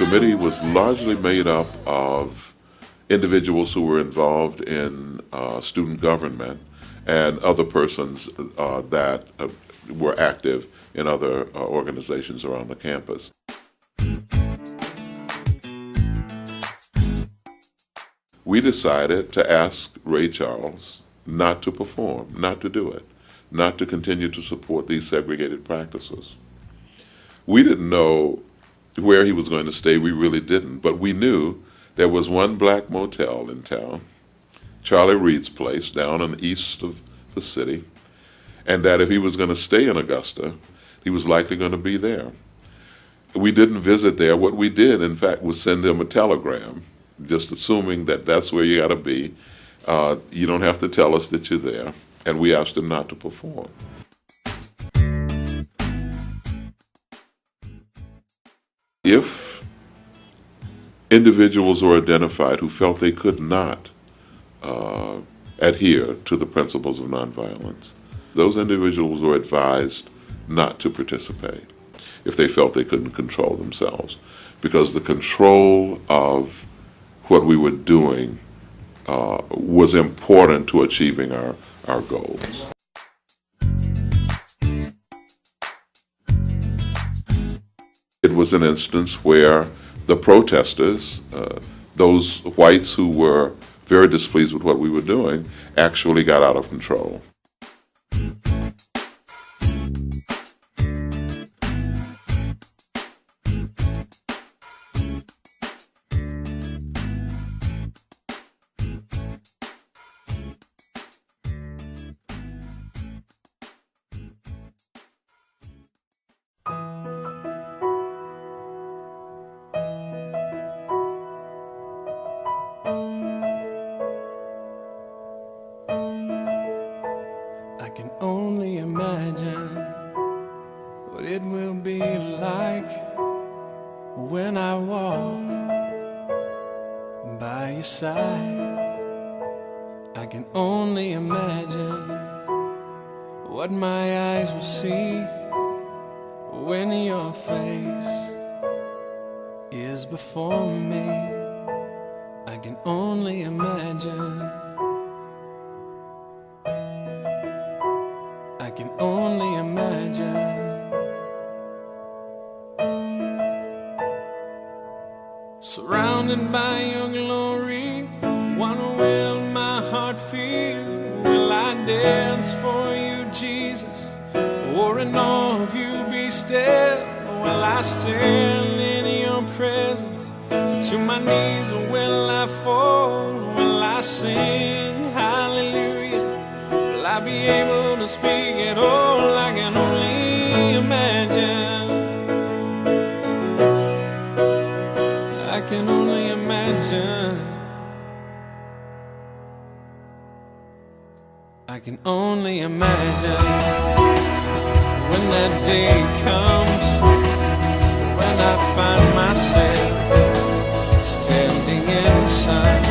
committee was largely made up of individuals who were involved in student government and other persons that were active in other organizations around the campus. We decided to ask Ray Charles not to perform, not to do it, not to continue to support these segregated practices. We didn't know where he was going to stay, we really didn't, but we knew there was one black motel in town, Charlie Reed's place, down in the east of the city, and that if he was going to stay in Augusta, he was likely going to be there. We didn't visit there. What we did, in fact, was send him a telegram, just assuming that that's where you got to be. You don't have to tell us that you're there, and we asked him not to perform. If individuals were identified who felt they could not adhere to the principles of nonviolence, those individuals were advised not to participate if they felt they couldn't control themselves, because the control of what we were doing was important to achieving our goals. It was an instance where the protesters, those whites who were very displeased with what we were doing, actually got out of control. I can only imagine what it will be like when I walk by your side. I can only imagine what my eyes will see when your face is before me. I can only imagine. I can only imagine. Surrounded by your glory, what will my heart feel? Will I dance for you, Jesus? Or in awe of you be still? Will I stand in your presence? To my knees, or will I fall? Will I sing hallelujah? Will I be able to speak at all? I can only imagine. I can only imagine. I can only imagine when that day comes, when I find myself standing in the sun.